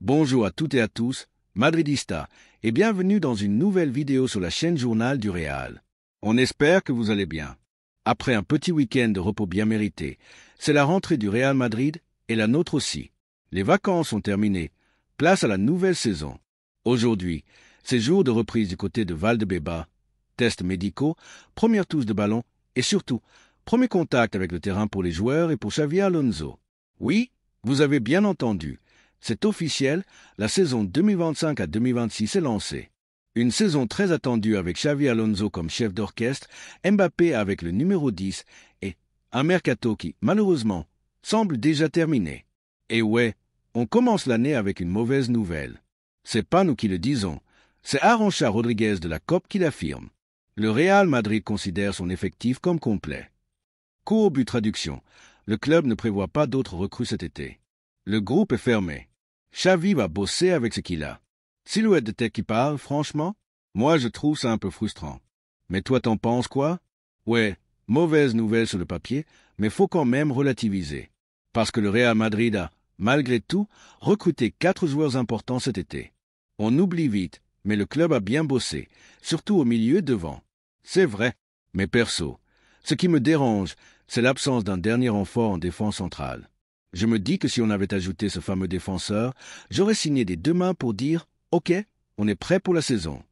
Bonjour à toutes et à tous, Madridistas, et bienvenue dans une nouvelle vidéo sur la chaîne Journal du Real. On espère que vous allez bien. Après un petit week-end de repos bien mérité, c'est la rentrée du Real Madrid et la nôtre aussi. Les vacances sont terminées, place à la nouvelle saison. Aujourd'hui, c'est jour de reprise du côté de Valdebebas, tests médicaux, première touche de ballon et surtout, premier contact avec le terrain pour les joueurs et pour Xavi Alonso. Oui, vous avez bien entendu. C'est officiel, la saison 2025 à 2026 est lancée. Une saison très attendue avec Xavi Alonso comme chef d'orchestre, Mbappé avec le numéro 10 et un mercato qui, malheureusement, semble déjà terminé. Et ouais, on commence l'année avec une mauvaise nouvelle. C'est pas nous qui le disons, c'est Arantxa Rodriguez de la COP qui l'affirme. Le Real Madrid considère son effectif comme complet. Court traduction, le club ne prévoit pas d'autres recrues cet été. Le groupe est fermé. Xavi va bosser avec ce qu'il a. Silhouette de tête qui parle, franchement, moi je trouve ça un peu frustrant. Mais toi t'en penses quoi? Ouais, mauvaise nouvelle sur le papier, mais faut quand même relativiser. Parce que le Real Madrid a, malgré tout, recruté 4 joueurs importants cet été. On oublie vite, mais le club a bien bossé, surtout au milieu et devant. C'est vrai, mais perso, ce qui me dérange, c'est l'absence d'un dernier renfort en défense centrale. Je me dis que si on avait ajouté ce fameux défenseur, j'aurais signé des deux mains pour dire « Ok, on est prêt pour la saison ».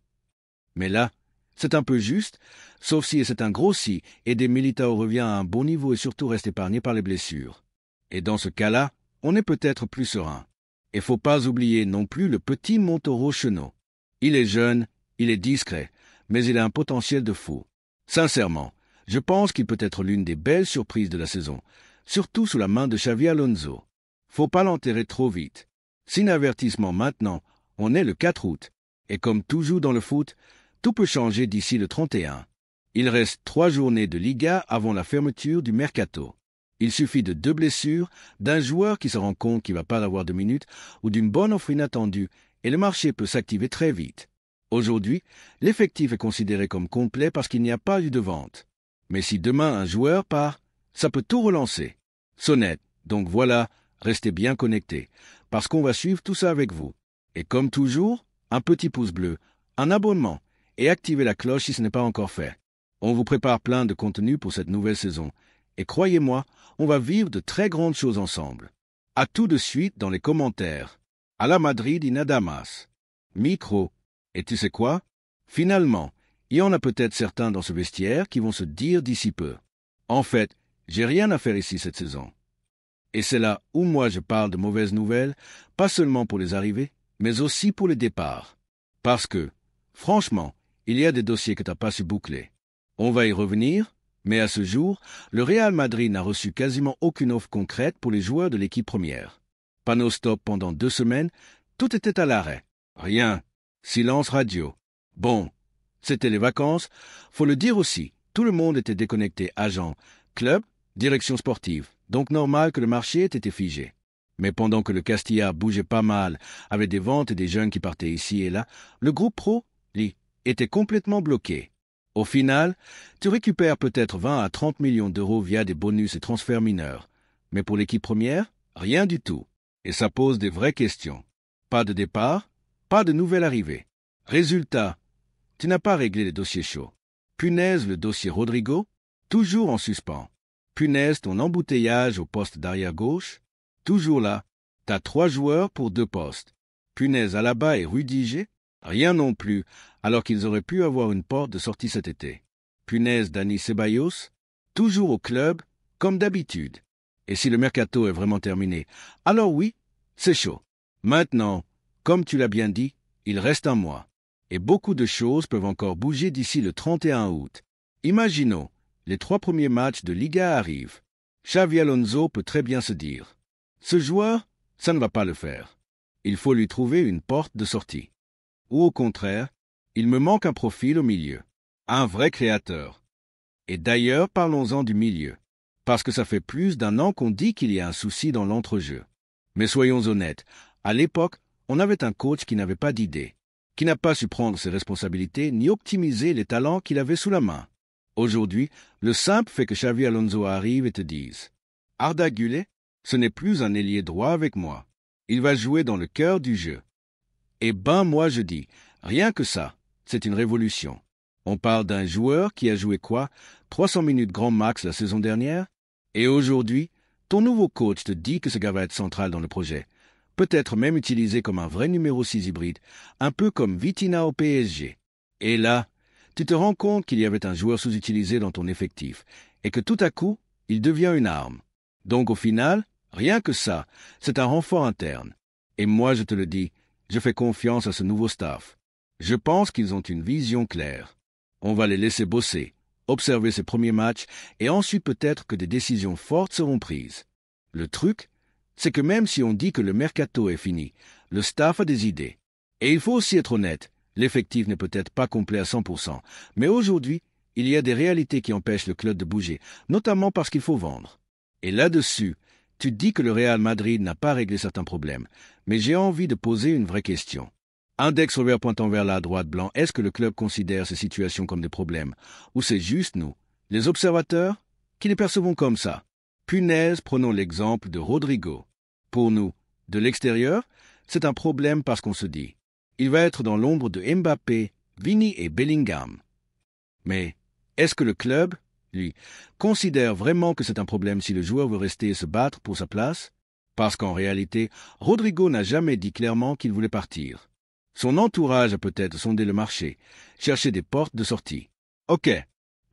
Mais là, c'est un peu juste, sauf si, et c'est un gros si, Eder Militão revient à un bon niveau et surtout reste épargné par les blessures. Et dans ce cas-là, on est peut-être plus serein. Et faut pas oublier non plus le petit Montoro Chenot. Il est jeune, il est discret, mais il a un potentiel de fou. Sincèrement, je pense qu'il peut être l'une des belles surprises de la saison, surtout sous la main de Xavi Alonso. Faut pas l'enterrer trop vite. Sin avertissement maintenant, on est le 4 août. Et comme toujours dans le foot, tout peut changer d'ici le 31. Il reste 3 journées de Liga avant la fermeture du mercato. Il suffit de 2 blessures, d'un joueur qui se rend compte qu'il ne va pas avoir de minutes, ou d'une bonne offre inattendue, et le marché peut s'activer très vite. Aujourd'hui, l'effectif est considéré comme complet parce qu'il n'y a pas eu de vente. Mais si demain un joueur part, ça peut tout relancer. Sonnette, donc voilà, restez bien connectés, parce qu'on va suivre tout ça avec vous. Et comme toujours, un petit pouce bleu, un abonnement, et activez la cloche si ce n'est pas encore fait. On vous prépare plein de contenu pour cette nouvelle saison. Et croyez-moi, on va vivre de très grandes choses ensemble. À tout de suite dans les commentaires. À la Madrid y nada más. Micro. Et tu sais quoi? Finalement, il y en a peut-être certains dans ce vestiaire qui vont se dire d'ici peu. En fait, j'ai rien à faire ici cette saison. Et c'est là où moi je parle de mauvaises nouvelles, pas seulement pour les arrivées, mais aussi pour les départs. Parce que, franchement, il y a des dossiers que t'as pas su boucler. On va y revenir, mais à ce jour, le Real Madrid n'a reçu quasiment aucune offre concrète pour les joueurs de l'équipe première. Panneau stop pendant 2 semaines, tout était à l'arrêt. Rien. Silence radio. Bon, c'était les vacances, faut le dire aussi, tout le monde était déconnecté, agent, club, direction sportive, donc normal que le marché ait été figé. Mais pendant que le Castilla bougeait pas mal, avec des ventes et des jeunes qui partaient ici et là, le groupe pro, lui, était complètement bloqué. Au final, tu récupères peut-être 20 à 30 millions d'euros via des bonus et transferts mineurs. Mais pour l'équipe première, rien du tout. Et ça pose des vraies questions. Pas de départ, pas de nouvelle arrivée. Résultat, tu n'as pas réglé les dossiers chauds. Punaise, le dossier Rodrigo, toujours en suspens. Punaise, ton embouteillage au poste d'arrière gauche, toujours là. T'as 3 joueurs pour 2 postes. Punaise, Alaba et Rudiger, rien non plus, alors qu'ils auraient pu avoir une porte de sortie cet été. Punaise, Dani Ceballos, toujours au club, comme d'habitude. Et si le mercato est vraiment terminé, alors oui, c'est chaud. Maintenant, comme tu l'as bien dit, il reste un mois. Et beaucoup de choses peuvent encore bouger d'ici le 31 août. Imaginons, les 3 premiers matchs de Liga arrivent. Xavi Alonso peut très bien se dire « Ce joueur, ça ne va pas le faire. Il faut lui trouver une porte de sortie. » Ou au contraire, il me manque un profil au milieu. Un vrai créateur. Et d'ailleurs, parlons-en du milieu. Parce que ça fait plus d'1 an qu'on dit qu'il y a un souci dans l'entrejeu. Mais soyons honnêtes, à l'époque, on avait un coach qui n'avait pas d'idée, qui n'a pas su prendre ses responsabilités ni optimiser les talents qu'il avait sous la main. Aujourd'hui, le simple fait que Xavi Alonso arrive et te dise « Arda Güler, ce n'est plus un ailier droit avec moi. Il va jouer dans le cœur du jeu. Eh ben, moi je dis, rien que ça, c'est une révolution. On parle d'un joueur qui a joué quoi? 300 minutes grand max la saison dernière? Et aujourd'hui, ton nouveau coach te dit que ce gars va être central dans le projet. Peut-être même utilisé comme un vrai numéro 6 hybride, un peu comme Vitinha au PSG. Et là, tu te rends compte qu'il y avait un joueur sous-utilisé dans ton effectif, et que tout à coup, il devient une arme. Donc au final, rien que ça, c'est un renfort interne. Et moi je te le dis, je fais confiance à ce nouveau staff. Je pense qu'ils ont une vision claire. On va les laisser bosser, observer ces premiers matchs, et ensuite peut-être que des décisions fortes seront prises. Le truc, c'est que même si on dit que le mercato est fini, le staff a des idées. Et il faut aussi être honnête, l'effectif n'est peut-être pas complet à 100%, mais aujourd'hui, il y a des réalités qui empêchent le club de bouger, notamment parce qu'il faut vendre. Et là-dessus, tu dis que le Real Madrid n'a pas réglé certains problèmes, mais j'ai envie de poser une vraie question. Index revers pointant vers la droite blanc, est-ce que le club considère ces situations comme des problèmes? Ou c'est juste nous, les observateurs, qui les percevons comme ça? Punaise, prenons l'exemple de Rodrigo. Pour nous, de l'extérieur, c'est un problème parce qu'on se dit, il va être dans l'ombre de Mbappé, Vini et Bellingham. Mais est-ce que le club, lui, considère vraiment que c'est un problème si le joueur veut rester et se battre pour sa place? Parce qu'en réalité, Rodrigo n'a jamais dit clairement qu'il voulait partir. Son entourage a peut-être sondé le marché, cherché des portes de sortie. Ok,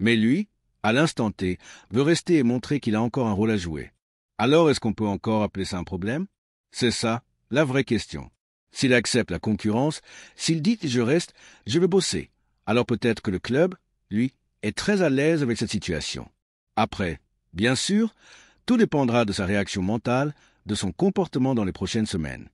mais lui, à l'instant T, veut rester et montrer qu'il a encore un rôle à jouer. Alors est-ce qu'on peut encore appeler ça un problème? C'est ça, la vraie question. S'il accepte la concurrence, s'il dit « je reste, je vais bosser », alors peut-être que le club, lui, est très à l'aise avec cette situation. Après, bien sûr, tout dépendra de sa réaction mentale, de son comportement dans les prochaines semaines.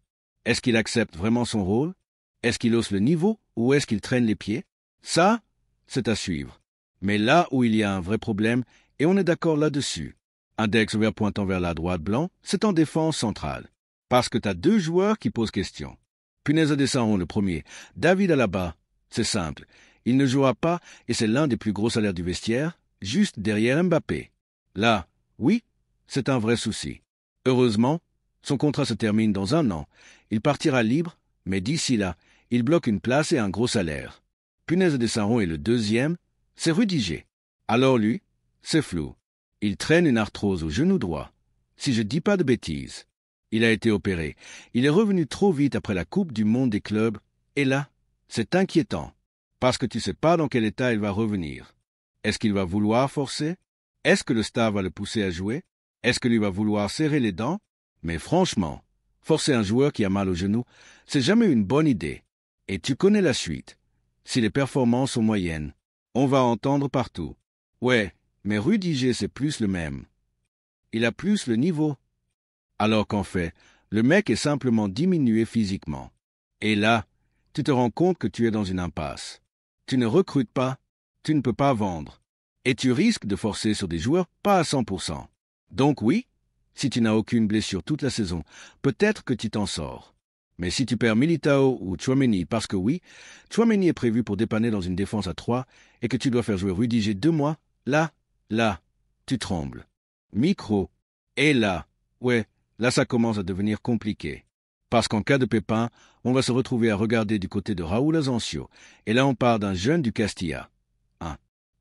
Est-ce qu'il accepte vraiment son rôle? Est-ce qu'il hausse le niveau ou est-ce qu'il traîne les pieds? Ça, c'est à suivre. Mais là où il y a un vrai problème, et on est d'accord là-dessus, index vert pointant vers la droite blanc, c'est en défense centrale. Parce que tu as deux joueurs qui posent question. Punaise de Saron le premier, David Alaba, c'est simple. Il ne jouera pas et c'est l'un des plus gros salaires du vestiaire, juste derrière Mbappé. Là, oui, c'est un vrai souci. Heureusement, son contrat se termine dans 1 an. Il partira libre, mais d'ici là, il bloque une place et un gros salaire. Punaise de Saron est le deuxième, c'est Rudiger. Alors lui, c'est flou. Il traîne une arthrose au genou droit. Si je dis pas de bêtises. Il a été opéré. Il est revenu trop vite après la Coupe du Monde des clubs. Et là, c'est inquiétant. Parce que tu sais pas dans quel état il va revenir. Est-ce qu'il va vouloir forcer? Est-ce que le staff va le pousser à jouer? Est-ce que lui va vouloir serrer les dents? Mais franchement, forcer un joueur qui a mal au genou, c'est jamais une bonne idée. Et tu connais la suite. Si les performances sont moyennes, on va entendre partout. Ouais, mais Rudiger c'est plus le même. Il a plus le niveau. Alors qu'en fait, le mec est simplement diminué physiquement. Et là, tu te rends compte que tu es dans une impasse. Tu ne recrutes pas, tu ne peux pas vendre. Et tu risques de forcer sur des joueurs pas à 100%. Donc oui, si tu n'as aucune blessure toute la saison, peut-être que tu t'en sors. Mais si tu perds Militao ou Tchouaméni, parce que oui, Tchouaméni est prévu pour dépanner dans une défense à 3 et que tu dois faire jouer Rudiger 2 mois, là, tu trembles. Micro. Et là, ouais, là ça commence à devenir compliqué. Parce qu'en cas de pépin, on va se retrouver à regarder du côté de Raúl Asensio, et là on parle d'un jeune du Castilla.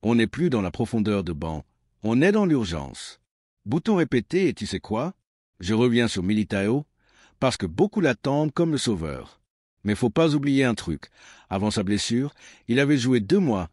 On n'est plus dans la profondeur de banc, on est dans l'urgence. Bouton répété et tu sais quoi? Je reviens sur Militao, parce que beaucoup l'attendent comme le sauveur. Mais faut pas oublier un truc. Avant sa blessure, il avait joué 2 mois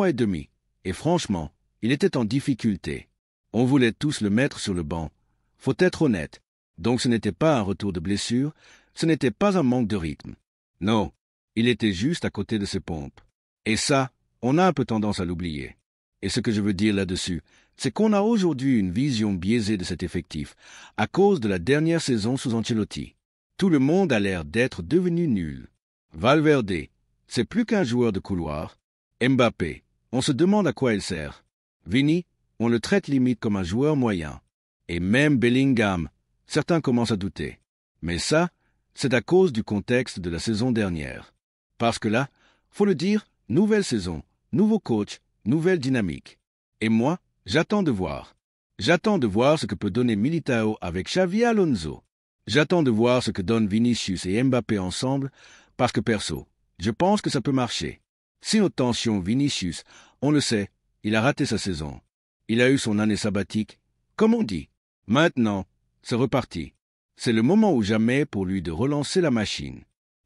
et demi, et franchement, il était en difficulté. On voulait tous le mettre sur le banc. Faut être honnête. Donc ce n'était pas un retour de blessure, ce n'était pas un manque de rythme. Non, il était juste à côté de ses pompes. Et ça, on a un peu tendance à l'oublier. Et ce que je veux dire là-dessus, c'est qu'on a aujourd'hui une vision biaisée de cet effectif, à cause de la dernière saison sous Ancelotti. Tout le monde a l'air d'être devenu nul. Valverde, c'est plus qu'un joueur de couloir. Mbappé, on se demande à quoi il sert. Vini, on le traite limite comme un joueur moyen. Et même Bellingham, certains commencent à douter. Mais ça, c'est à cause du contexte de la saison dernière. Parce que là, faut le dire, nouvelle saison, nouveau coach, nouvelle dynamique. Et moi, j'attends de voir. J'attends de voir ce que peut donner Militao avec Xavi Alonso. J'attends de voir ce que donnent Vinicius et Mbappé ensemble, parce que perso, je pense que ça peut marcher. Sinon, attention, Vinicius, on le sait, il a raté sa saison. Il a eu son année sabbatique, comme on dit. Maintenant, c'est reparti. C'est le moment ou jamais pour lui de relancer la machine.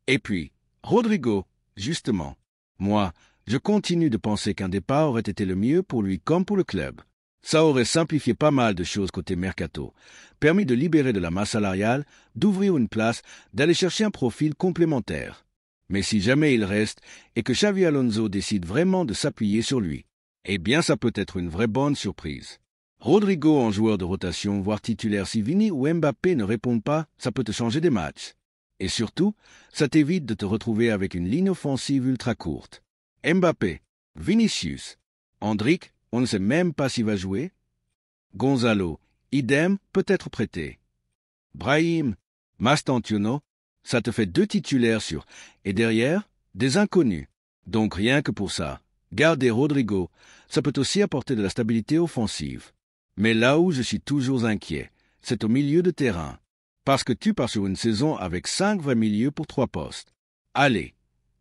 Et puis, Rodrigo, justement. Moi, je continue de penser qu'un départ aurait été le mieux pour lui comme pour le club. Ça aurait simplifié pas mal de choses côté mercato, permis de libérer de la masse salariale, d'ouvrir une place, d'aller chercher un profil complémentaire. Mais si jamais il reste et que Xavi Alonso décide vraiment de s'appuyer sur lui, eh bien ça peut être une vraie bonne surprise. Rodrigo en joueur de rotation, voire titulaire si Vini ou Mbappé ne répondent pas, ça peut te changer des matchs. Et surtout, ça t'évite de te retrouver avec une ligne offensive ultra courte. Mbappé, Vinicius, Endrick, on ne sait même pas s'il va jouer. Gonzalo, idem, peut-être prêté. Brahim, Mastantuono, ça te fait 2 titulaires sur. Et derrière, des inconnus. Donc rien que pour ça, garder Rodrigo, ça peut aussi apporter de la stabilité offensive. Mais là où je suis toujours inquiet, c'est au milieu de terrain. Parce que tu pars sur une saison avec 5 vrais milieux pour 3 postes. Allez,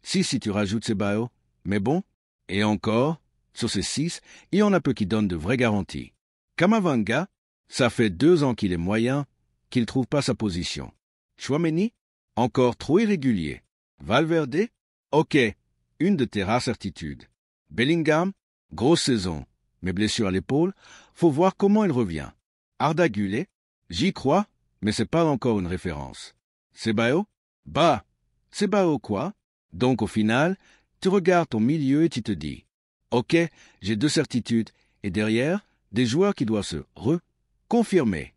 si tu rajoutes Ceballos, mais bon, et encore, sur ces 6, il y en a peu qui donnent de vraies garanties. Camavinga, ça fait 2 ans qu'il est moyen, qu'il ne trouve pas sa position. Tchouaméni, encore trop irrégulier. Valverde, ok, une de tes rares certitudes. Bellingham, grosse saison, mais blessure à l'épaule, faut voir comment il revient. Arda Güler, j'y crois, mais c'est pas encore une référence. Ceballos, bah, Ceballos quoi? Donc au final, tu regardes ton milieu et tu te dis, ok, j'ai 2 certitudes, et derrière, des joueurs qui doivent se confirmer.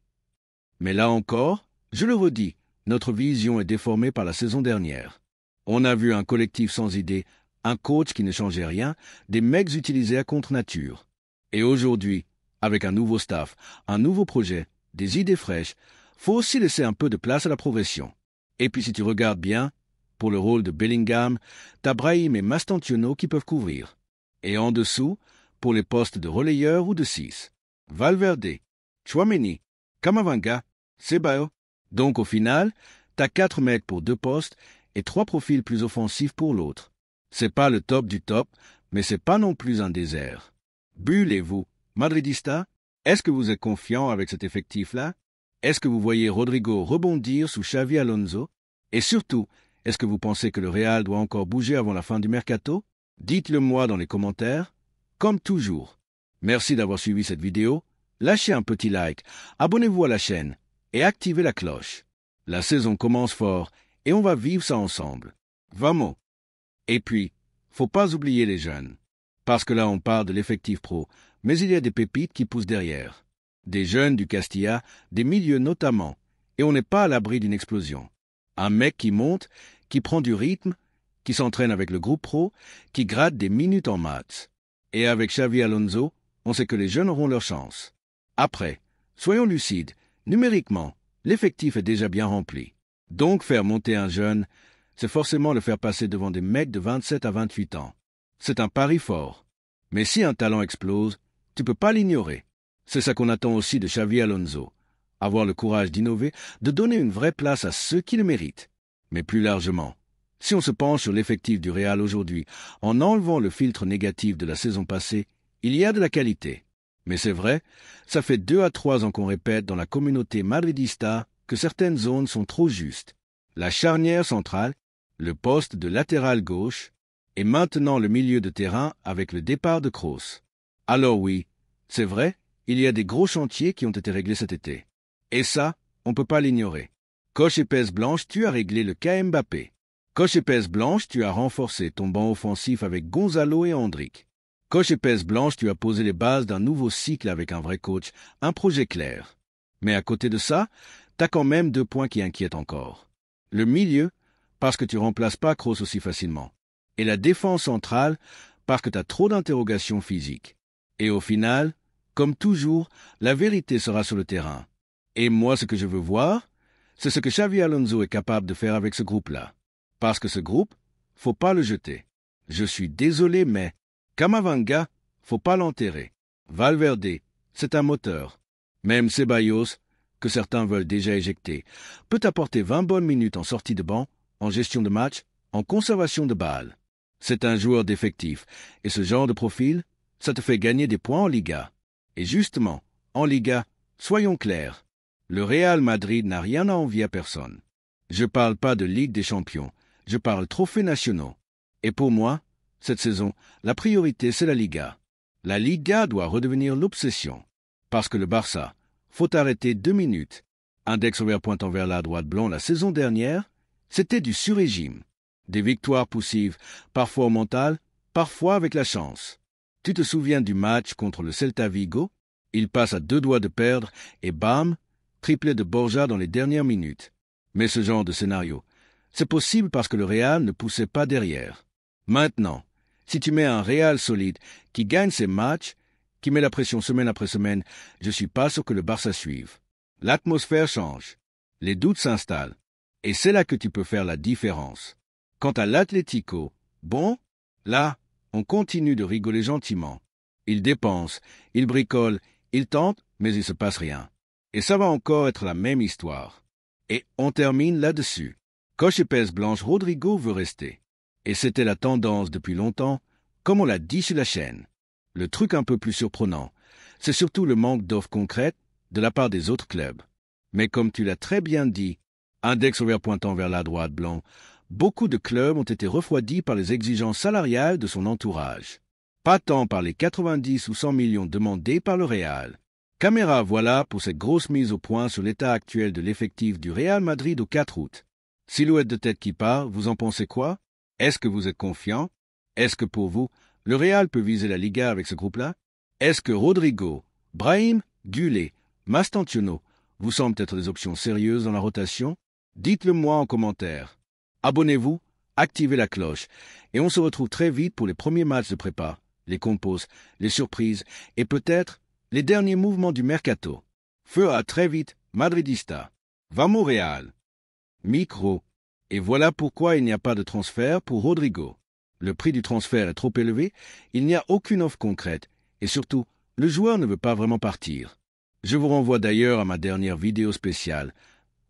Mais là encore, je le redis, notre vision est déformée par la saison dernière. On a vu un collectif sans idée, un coach qui ne changeait rien, des mecs utilisés à contre-nature. Et aujourd'hui, avec un nouveau staff, un nouveau projet, des idées fraîches, faut aussi laisser un peu de place à la progression. Et puis si tu regardes bien, pour le rôle de Bellingham, t'as Brahim et Mastantuono qui peuvent couvrir. Et en dessous, pour les postes de relayeur ou de 6, Valverde, Tchouaméni, Camavinga, Ceballos. Donc au final, t'as 4 mecs pour 2 postes et 3 profils plus offensifs pour l'autre. C'est pas le top du top, mais c'est pas non plus un désert. Bull et vous, Madridista, est-ce que vous êtes confiant avec cet effectif-là? Est-ce que vous voyez Rodrigo rebondir sous Xavi Alonso? Et surtout, est-ce que vous pensez que le Real doit encore bouger avant la fin du mercato? Dites-le moi dans les commentaires. Comme toujours, merci d'avoir suivi cette vidéo. Lâchez un petit like, abonnez-vous à la chaîne et activez la cloche. La saison commence fort et on va vivre ça ensemble. Vamos! Et puis, faut pas oublier les jeunes. Parce que là on parle de l'effectif pro, mais il y a des pépites qui poussent derrière. Des jeunes du Castilla, des milieux notamment, et on n'est pas à l'abri d'une explosion. Un mec qui monte, qui prend du rythme, qui s'entraîne avec le groupe pro, qui gratte des minutes en maths. Et avec Xavi Alonso, on sait que les jeunes auront leur chance. Après, soyons lucides, numériquement, l'effectif est déjà bien rempli. Donc faire monter un jeune, c'est forcément le faire passer devant des mecs de 27 à 28 ans. C'est un pari fort. Mais si un talent explose, tu peux pas l'ignorer. C'est ça qu'on attend aussi de Xavi Alonso. Avoir le courage d'innover, de donner une vraie place à ceux qui le méritent. Mais plus largement, si on se penche sur l'effectif du Real aujourd'hui, en enlevant le filtre négatif de la saison passée, il y a de la qualité. Mais c'est vrai, ça fait 2 à 3 ans qu'on répète dans la communauté madridista que certaines zones sont trop justes. La charnière centrale, le poste de latéral gauche, et maintenant le milieu de terrain avec le départ de Kroos. Alors oui, c'est vrai, il y a des gros chantiers qui ont été réglés cet été. Et ça, on peut pas l'ignorer. Coche épaisse blanche, tu as réglé le cas Mbappé. Coche épaisse blanche, tu as renforcé ton banc offensif avec Gonzalo et Endrick. Coche épaisse blanche, tu as posé les bases d'un nouveau cycle avec un vrai coach, un projet clair. Mais à côté de ça, t'as quand même 2 points qui inquiètent encore. Le milieu, parce que tu remplaces pas Kroos aussi facilement. Et la défense centrale, parce que t'as trop d'interrogations physiques. Et au final, comme toujours, la vérité sera sur le terrain. Et moi, ce que je veux voir, c'est ce que Xavi Alonso est capable de faire avec ce groupe-là. Parce que ce groupe, faut pas le jeter. Je suis désolé, mais Camavinga, faut pas l'enterrer. Valverde, c'est un moteur. Même Ceballos, que certains veulent déjà éjecter, peut apporter 20 bonnes minutes en sortie de banc, en gestion de match, en conservation de balles. C'est un joueur d'effectif, et ce genre de profil, ça te fait gagner des points en Liga. Et justement, en Liga, soyons clairs, le Real Madrid n'a rien à envier à personne. Je parle pas de Ligue des Champions, je parle trophées nationaux. Et pour moi, cette saison, la priorité c'est la Liga. La Liga doit redevenir l'obsession. Parce que le Barça, faut arrêter 2 minutes. Index ouvert pointant vers la droite blanc la saison dernière, c'était du sur-régime. Des victoires poussives, parfois au mental, parfois avec la chance. Tu te souviens du match contre le Celta Vigo? Il passe à 2 doigts de perdre et bam, triplé de Borja dans les dernières minutes. Mais ce genre de scénario, c'est possible parce que le Real ne poussait pas derrière. Maintenant, si tu mets un Real solide qui gagne ses matchs, qui met la pression semaine après semaine, je suis pas sûr que le Barça suive. L'atmosphère change, les doutes s'installent, et c'est là que tu peux faire la différence. Quant à l'Atlético, bon, là, on continue de rigoler gentiment. Ils dépensent, ils bricolent, ils tentent, mais il se passe rien. Et ça va encore être la même histoire. Et on termine là-dessus. Coche épaisse blanche, Rodrigo veut rester. Et c'était la tendance depuis longtemps, comme on l'a dit sur la chaîne. Le truc un peu plus surprenant, c'est surtout le manque d'offres concrètes de la part des autres clubs. Mais comme tu l'as très bien dit, index ouvert pointant vers la droite blanc, beaucoup de clubs ont été refroidis par les exigences salariales de son entourage. Pas tant par les 90 ou 100 millions demandés par le Real. Caméra voilà pour cette grosse mise au point sur l'état actuel de l'effectif du Real Madrid au 4 août. Silhouette de tête qui part, vous en pensez quoi? Est-ce que vous êtes confiant? Est-ce que pour vous, le Real peut viser la Liga avec ce groupe-là? Est-ce que Rodrigo, Brahim, Gullet, Mastantuono vous semblent être des options sérieuses dans la rotation? Dites-le moi en commentaire. Abonnez-vous, activez la cloche, et on se retrouve très vite pour les premiers matchs de prépa, les compos, les surprises, et peut-être les derniers mouvements du mercato. Feu à très vite, Madridista. Vamos Real. Micro. Et voilà pourquoi il n'y a pas de transfert pour Rodrigo. Le prix du transfert est trop élevé, il n'y a aucune offre concrète, et surtout, le joueur ne veut pas vraiment partir. Je vous renvoie d'ailleurs à ma dernière vidéo spéciale.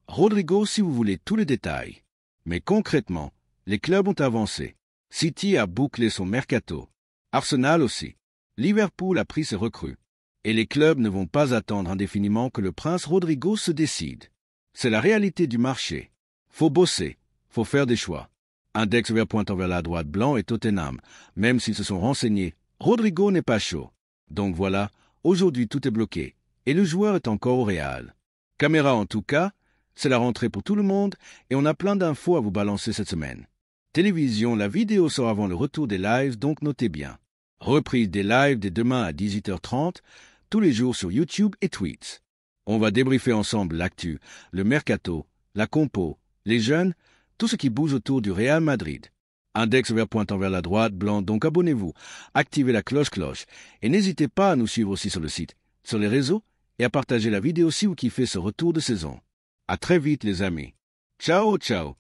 Rodrigo si vous voulez tous les détails. Mais concrètement, les clubs ont avancé. City a bouclé son mercato. Arsenal aussi. Liverpool a pris ses recrues. Et les clubs ne vont pas attendre indéfiniment que le prince Rodrigo se décide. C'est la réalité du marché. Faut bosser, faut faire des choix. Index vert pointant vers la droite blanc et Tottenham, même s'ils se sont renseignés, Rodrigo n'est pas chaud. Donc voilà, aujourd'hui tout est bloqué, et le joueur est encore au Real. Caméra en tout cas, c'est la rentrée pour tout le monde, et on a plein d'infos à vous balancer cette semaine. Télévision, la vidéo sort avant le retour des lives, donc notez bien. Reprise des lives dès demain à 18h30, tous les jours sur YouTube et Tweets. On va débriefer ensemble l'actu, le mercato, la compo, les jeunes, tout ce qui bouge autour du Real Madrid. Index vert pointant vers la droite, blanc, donc abonnez-vous, activez la cloche, et n'hésitez pas à nous suivre aussi sur le site, sur les réseaux, et à partager la vidéo si vous kiffez ce retour de saison. À très vite les amis. Ciao, ciao.